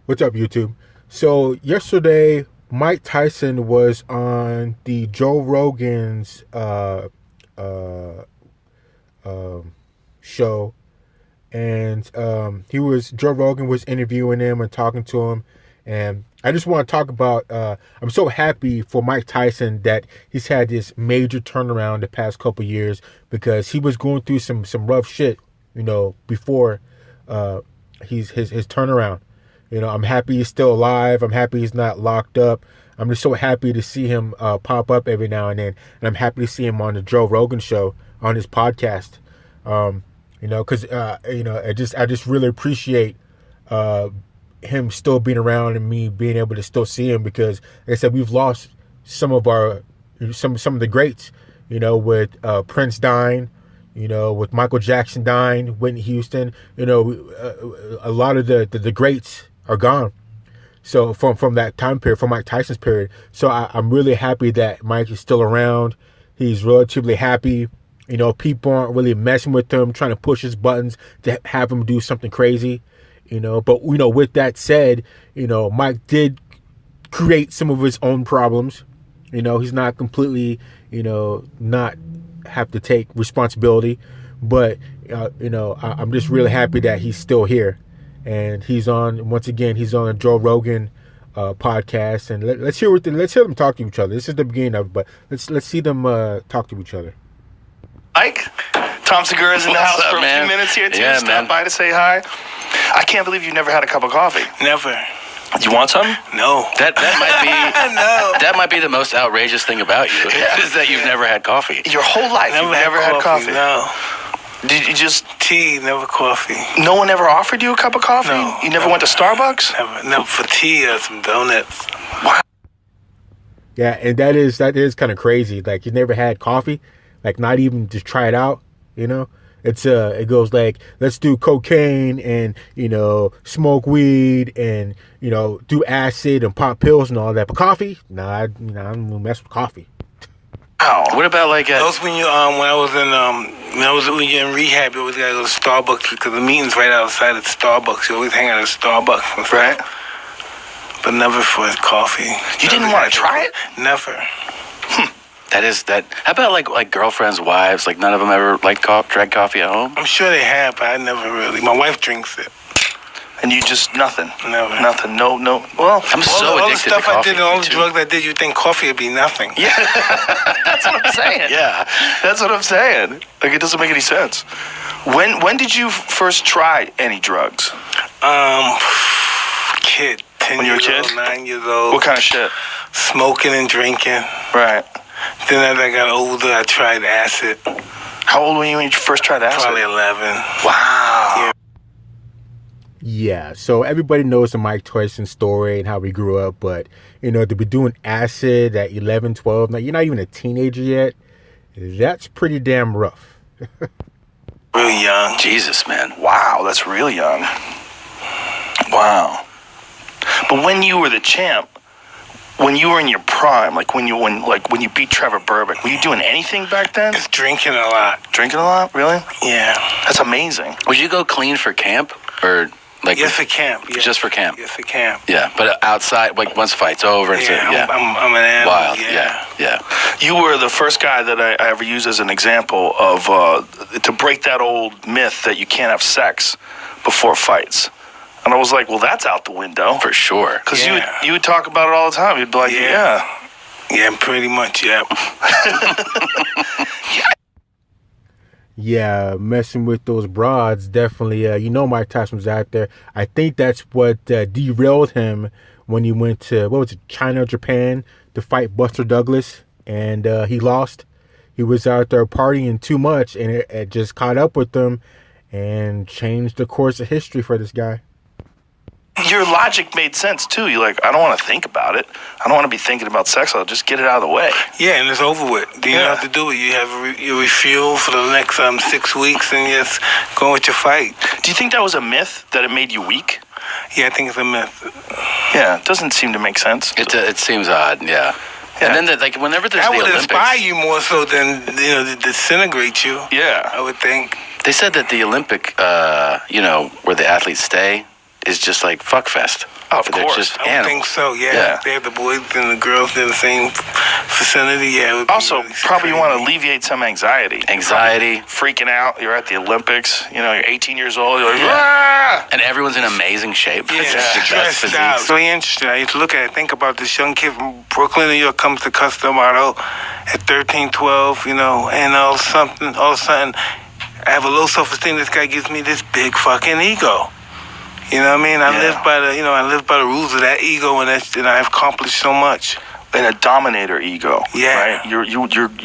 What's up, YouTube? So yesterday, Mike Tyson was on the Joe Rogan's show, and Joe Rogan was interviewing him and talking to him, and I just want to talk about. I'm so happy for Mike Tyson that he's had this major turnaround the past couple years, because he was going through some rough shit, before his turnaround. I'm happy he's still alive. I'm happy he's not locked up. I'm just so happy to see him pop up every now and then, and I'm happy to see him on the Joe Rogan show, on his podcast. Because I just really appreciate him still being around and me being able to still see him, because, like I said, we've lost some of the greats. With Prince dying, with Michael Jackson dying, Whitney Houston. A lot of the greats are gone. So from that time period, from Mike Tyson's period. So I'm really happy that Mike is still around. He's relatively happy. People aren't really messing with him, trying to push his buttons to have him do something crazy. But with that said, Mike did create some of his own problems. He's not completely, not have to take responsibility, but I'm just really happy that he's still here. And he's on a Joe Rogan podcast, and let's hear them talk to each other. This is the beginning of it, but let's see them talk to each other. Mike, Tom Segura's in the house for a few minutes here too. Yeah, Stop by to say hi. I can't believe you've never had a cup of coffee. Never. You want some? No. That might be No. that might be the most outrageous thing about you is that you've never had coffee. Your whole life, Never you've never had coffee. No. Did you just? Tea, never coffee. No one ever offered you a cup of coffee? No. You never went to Starbucks? Never for tea or some donuts. Wow. Yeah, and that is kind of crazy. Like, you never had coffee, like not even just try it out. It goes like, let's do cocaine and smoke weed and do acid and pop pills and all that. But coffee, nah, I don't mess with coffee. Wow. What about like That was when you when you're in rehab, you always gotta go to Starbucks because the meeting's right outside at Starbucks. You always hang out at Starbucks, right? But never for coffee. You didn't want to try it? Never. That. How about like girlfriends' wives? Like none of them ever drank coffee at home? I'm sure they have, but I never really. My wife drinks it. And you just nothing? Never. Nothing. No. Well, I'm so all the addicted stuff to coffee. I did and all the drugs I did, you think coffee would be nothing. Yeah. That's what I'm saying. Yeah. That's what I'm saying. Like, it doesn't make any sense. When did you first try any drugs? Kid. 10 When you were a years kid? old, 9 years old. What kind of shit? Smoking and drinking. Right. Then as I got older, I tried acid. How old were you when you first tried acid? Probably 11. Wow. Yeah, so everybody knows the Mike Tyson story and how he grew up, but, to be doing acid at 11, 12, now you're not even a teenager yet, that's pretty damn rough. Real young. Jesus, man. Wow, that's real young. Wow. But when you were the champ, when you were in your prime, when you beat Trevor Burbank, were you doing anything back then? Just drinking a lot. Drinking a lot? Really? Yeah. That's amazing. Would you go clean for camp? Or yes, for camp. Yeah. Just for camp? Yes, for camp. Yeah, but outside, once fight's over. I'm an animal. Wild, yeah. You were the first guy that I ever used as an example of to break that old myth that you can't have sex before fights. And I was like, well, that's out the window. For sure. Because you would talk about it all the time. You'd be like, yeah. Yeah, pretty much, yeah. Yeah, messing with those broads, definitely. Mike Tyson was out there. I think that's what derailed him when he went to, China or Japan to fight Buster Douglas, and he lost. He was out there partying too much, and it just caught up with him and changed the course of history for this guy. Your logic made sense, too. You're like, I don't want to think about it. I don't want to be thinking about sex. I'll just get it out of the way. Yeah, and it's over with. You don't have to do it. You have your refuel for the next 6 weeks and just go with your fight. Do you think that was a myth, that it made you weak? Yeah, I think it's a myth. Yeah, it doesn't seem to make sense. It seems odd, yeah. And then, whenever there's that the would Olympics, inspire you more so than disintegrate you. Yeah, I would think. They said that the Olympic, where the athletes stay, is just like fuckfest. Of They're course. just I would animals. think so, yeah. Yeah. They have the boys and the girls in the same vicinity, yeah. It would be Also, really probably you want to crazy. alleviate some anxiety. Anxiety. Freaking out. You're at the Olympics. You know, you're 18 years old. You're like, Yeah. "Ah!" And everyone's in amazing shape. Yeah, It's just the best stressed out. physiques. It's really interesting. I used to look at it, think about this young kid from Brooklyn, New York, comes to Custom Auto at 13, 12, you know, and all of a sudden, I have a low self-esteem. This guy gives me this big fucking ego. You know what I mean? I live by the rules of that ego, and I've accomplished so much. And a dominator ego. Yeah. Right? You're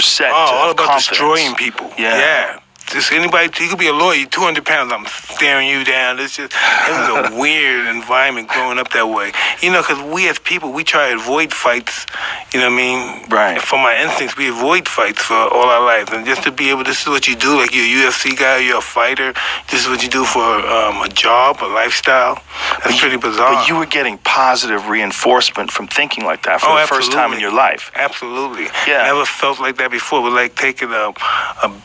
set to All about confidence. destroying people. Yeah. Just anybody, you could be a lawyer, you're 200 pounds, I'm staring you down. It was a weird environment growing up that way. You know, because we as people, we try to avoid fights, you know what I mean? Right. From my instincts, we avoid fights for all our lives. And just to be able, this is what you do, like you're a UFC guy, you're a fighter, this is what you do for a job, a lifestyle. That's pretty bizarre. But you were getting positive reinforcement from thinking like that for the first time in your life. Absolutely. Yeah. Never felt like that before. It was like taking a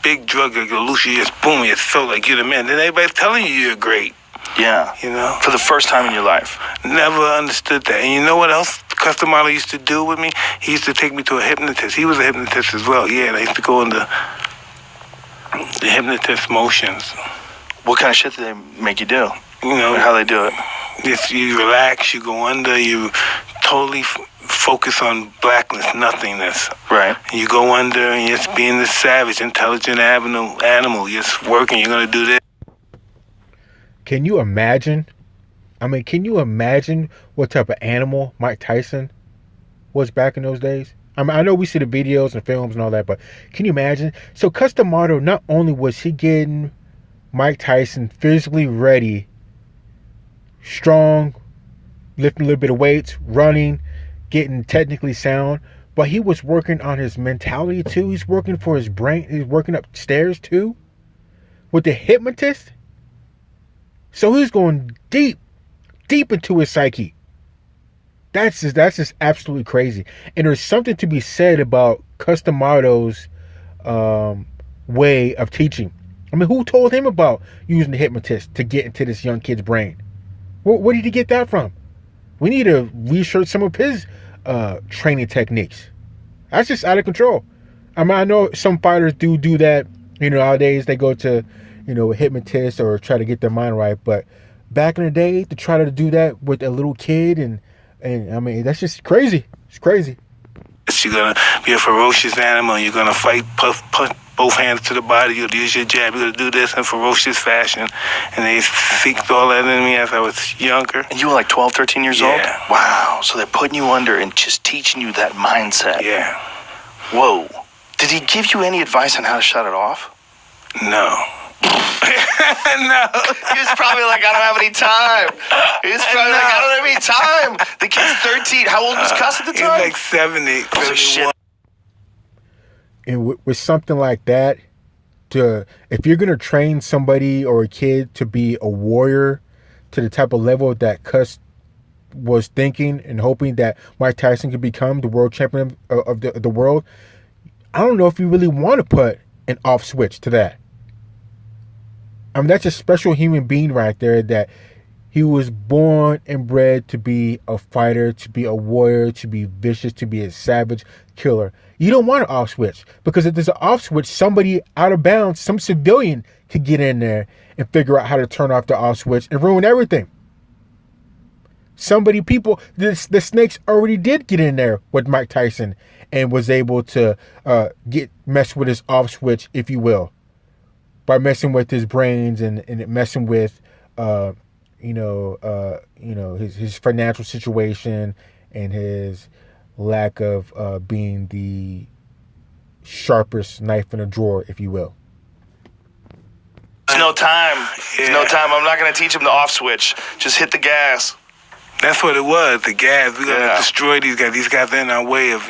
big drug, like a you just boom, it felt like you're the man. Then everybody's telling you you're great. Yeah. You know? For the first time in your life. Never understood that. And you know what else Custom Model used to do with me? He used to take me to a hypnotist. He was a hypnotist as well. Yeah, and I used to go into the hypnotist motions. What kind of shit did they make you do? You know, How they do it? if you relax, you go under, you totally focus on blackness, nothingness. Right. And you go under and you're just being this savage, intelligent animal. You're just working, you're going to do this. Can you imagine? I mean, can you imagine what type of animal Mike Tyson was back in those days? I mean, I know we see the videos and films and all that, but can you imagine? So Custom Auto, not only was he getting Mike Tyson physically ready, strong, lifting a little bit of weights, running, getting technically sound, but he was working on his mentality too. He's working for his brain. He's working upstairs too with the hypnotist. So he's going deep into his psyche. That's just absolutely crazy. And there's something to be said about Custom Auto's way of teaching. I mean, who told him about using the hypnotist to get into this young kid's brain? Where did he get that from? We need to research some of his training techniques. That's just out of control. I mean, I know some fighters do that. You know, nowadays they go to, you know, a hypnotist or try to get their mind right. But back in the day, to try to do that with a little kid and I mean, that's just crazy. It's crazy. You're going to be a ferocious animal. You're going to fight, puff both hands to the body. You'll use your jab. You're going to do this in ferocious fashion. And they seeked all that in me as I was younger. And you were like 12, 13 years old? Yeah. Wow. So they're putting you under and just teaching you that mindset. Yeah. Whoa. Did he give you any advice on how to shut it off? No. No. He was probably like, I don't have any time. He was probably like, I don't have any time. The kid's 13. How old was Cuss at the He's time? like 70. So shit. And with something like that, if you're going to train somebody or a kid to be a warrior to the type of level that Cuss was thinking and hoping that Mike Tyson could become the world champion of the world, I don't know if you really want to put an off switch to that. I mean, that's a special human being right there, that he was born and bred to be a fighter, to be a warrior, to be vicious, to be a savage killer. You don't want an off switch, because if there's an off switch, somebody out of bounds, some civilian could get in there and figure out how to turn off the off switch and ruin everything. The Snakes already did get in there with Mike Tyson and was able to mess with his off switch, if you will, by messing with his brains and messing with his financial situation and his lack of being the sharpest knife in a drawer, if you will. There's no time. There's no time. I'm not going to teach him the off switch. Just hit the gas. That's what it was, the gas. We're going to destroy these guys. These guys are in our way of,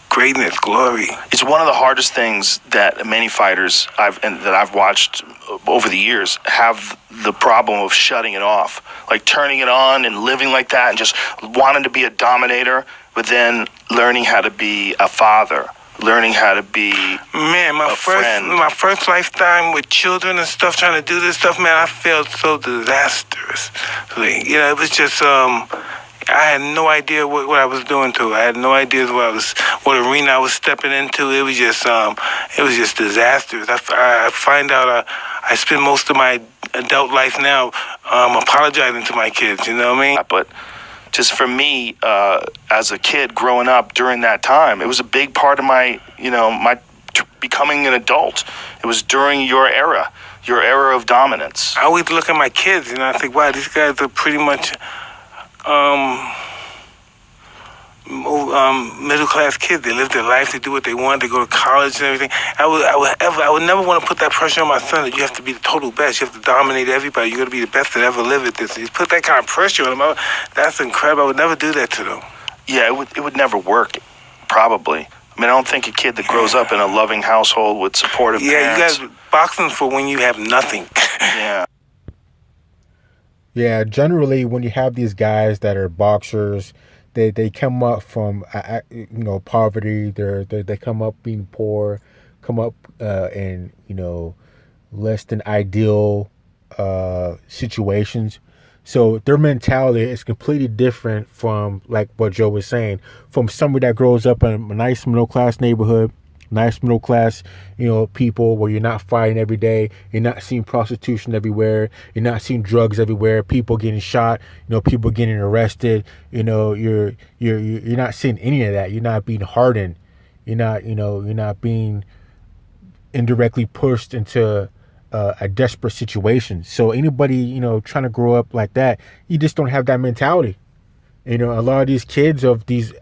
greatness, glory. It's one of the hardest things that many fighters that I've watched over the years have the problem of shutting it off. Like turning it on and living like that and just wanting to be a dominator, but then learning how to be a father, learning how to be Man, a friend. my first lifetime with children and stuff, trying to do this stuff, man, I felt so disastrous. It was just I had no idea what I was doing to it. I had no idea what arena I was stepping into. It was just disastrous. I find out I spend most of my adult life now apologizing to my kids. You know what I mean? But just for me, as a kid growing up during that time, it was a big part of my becoming an adult. It was during your era of dominance. I always look at my kids, and I think, wow, these guys are pretty much middle class kids. They live their life, they do what they want, they go to college and everything. I would never want to put that pressure on my son that you have to be the total best. You have to dominate everybody. You got to be the best that ever lived at this. You put that kind of pressure on them. That's incredible. I would never do that to them. Yeah, it would never work. Probably. I mean, I don't think a kid that grows up in a loving household with supportive parents. You guys, boxing for when you have nothing. Yeah. Yeah, generally when you have these guys that are boxers, they come up from poverty. They come up being poor, come up in less than ideal situations. So their mentality is completely different from, like what Joe was saying, from somebody that grows up in a nice middle class neighborhood, nice middle class, people where you're not fighting every day, you're not seeing prostitution everywhere, you're not seeing drugs everywhere, people getting shot, people getting arrested, you're not seeing any of that. You're not being hardened. You're not being indirectly pushed into a desperate situation. So anybody, trying to grow up like that, you just don't have that mentality. A lot of these kids of these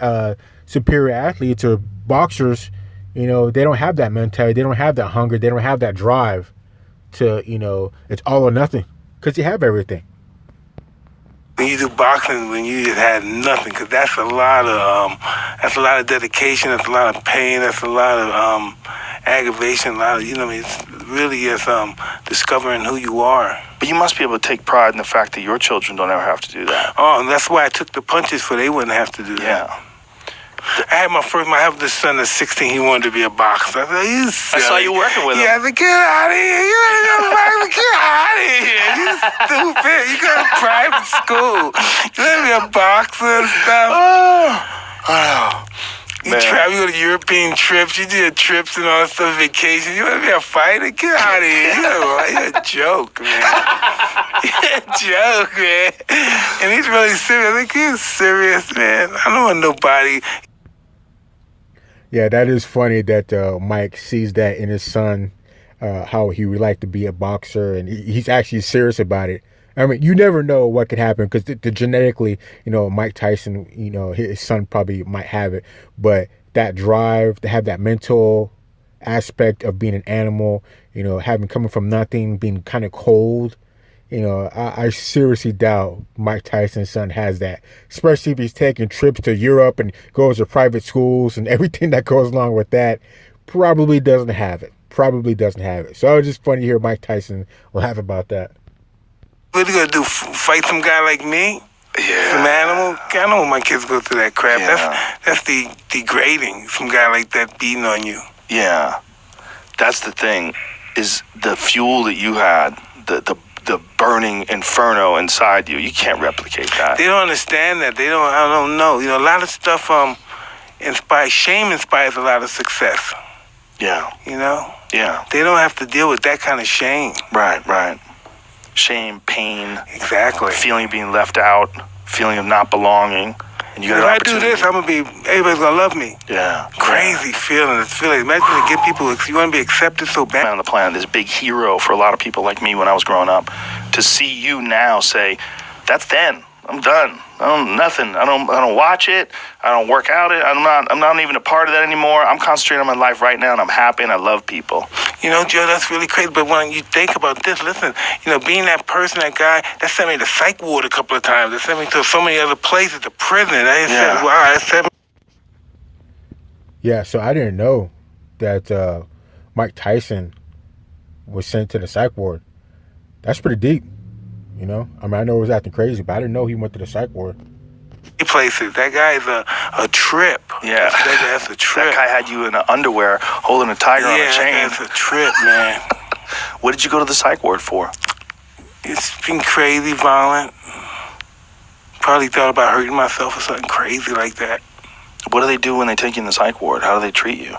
superior athletes or boxers, they don't have that mentality. They don't have that hunger. They don't have that drive to, it's all or nothing, because you have everything. When you do boxing, when you just had nothing, because that's a lot of dedication. That's a lot of pain. That's a lot of aggravation. A lot of, it really is discovering who you are. But you must be able to take pride in the fact that your children don't ever have to do that. Oh, and that's why I took the punches, so they wouldn't have to do that. Yeah. I have this son that's 16. He wanted to be a boxer. I said, you silly. I saw you working with him. Yeah, I said, get out of here. You ain't gonna box. Get out of here. You stupid. You go to private school. You want to be a boxer and stuff. Oh. You travel, you go to European trips. You do trips and all that stuff, vacations. You want to be a fighter? Get out of here. You're a joke, man. You're a joke, man. And he's really serious. I think he's serious, man. I don't want nobody. Yeah, that is funny that Mike sees that in his son, how he would like to be a boxer, and he's actually serious about it. I mean, you never know what could happen, because the genetically, Mike Tyson, his son probably might have it, but that drive to have that mental aspect of being an animal, coming from nothing, being kind of cold, I seriously doubt Mike Tyson's son has that, especially if he's taking trips to Europe and goes to private schools and everything that goes along with that. Probably doesn't have it. So it's just funny to hear Mike Tyson laugh about that. What are you gonna do? Fight some guy like me? Yeah. Some animal? I don't want my kids to go through that crap. Yeah. That's degrading. Some guy like that beating on you. Yeah. That's the thing, is the fuel that you had, the burning inferno inside you. You can't replicate that. They don't understand that. I don't know. A lot of stuff shame inspires a lot of success. Yeah. Yeah. They don't have to deal with that kind of shame. Right. Shame, pain. Exactly. Feeling of being left out, feeling of not belonging. And you got if I do this, everybody's gonna love me. Yeah. Crazy feeling. Imagine to get people, you want to be accepted so bad. On the planet, this big hero for a lot of people like me when I was growing up. To see you now say, that's then. I'm done. Nothing. I don't watch it. I don't work out it. I'm not even a part of that anymore. I'm concentrating on my life right now, and I'm happy, and I love people. Joe, that's really crazy. But when you think about this, listen, being that person, that guy, that sent me to psych ward a couple of times. That sent me to so many other places, to prison. Yeah, so I didn't know that Mike Tyson was sent to the psych ward. That's pretty deep. I know he was acting crazy, but I didn't know he went to the psych ward. Places. That guy's a trip. Yeah. That's a trip. That guy had you in underwear holding a tiger on a chain. Yeah, that's a trip, man. What did you go to the psych ward for? It's been crazy, violent. Probably thought about hurting myself or something crazy like that. What do they do when they take you in the psych ward? How do they treat you?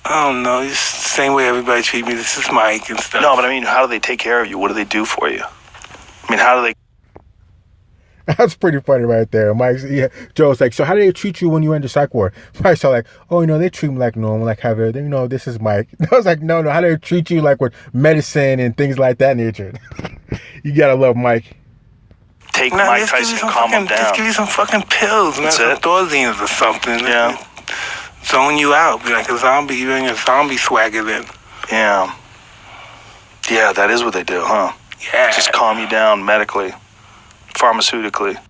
I don't know. It's the same way everybody treats me. This is Mike and stuff. No, but I mean, how do they take care of you? What do they do for you? I mean, how do they... That's pretty funny right there. Mike, yeah, Joe's like, so how do they treat you when you enter psych ward? Mike's all like, oh, they treat me like normal, like have everything. This is Mike. I was like, no, how do they treat you like with medicine and things like that nature? You gotta love Mike. Take Mike Tyson and calm him down. Just give you some fucking pills, man. That's some it? Thorazines or something. Yeah. Zone you out. Be like a zombie. You're in your zombie swagger then. Yeah. Yeah, that is what they do, huh? Yeah. Just calm you down medically, pharmaceutically.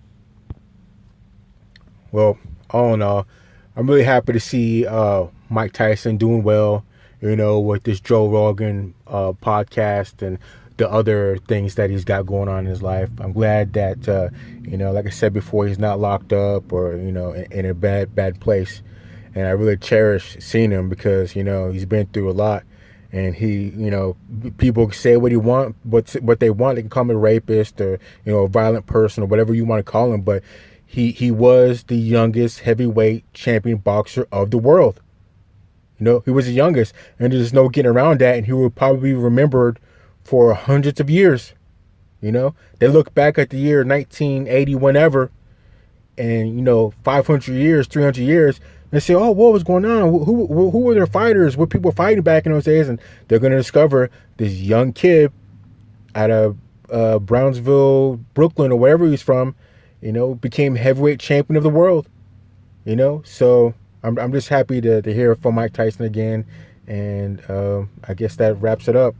Well, all in all, I'm really happy to see Mike Tyson doing well, with this Joe Rogan podcast and the other things that he's got going on in his life. I'm glad that, like I said before, he's not locked up or, in a bad place. And I really cherish seeing him because, he's been through a lot. And he, people say what they want. They can call him a rapist or, a violent person or whatever you want to call him. But he was the youngest heavyweight champion boxer of the world. He was the youngest. And there's no getting around that. And he will probably be remembered for hundreds of years. They look back at the year 1980, whenever, and, 500 years, 300 years, and say, oh, what was going on? Who were their fighters? What people were fighting back in those days? And they're going to discover this young kid out of Brownsville, Brooklyn, or wherever he's from, became heavyweight champion of the world. So I'm just happy to hear from Mike Tyson again. And I guess that wraps it up.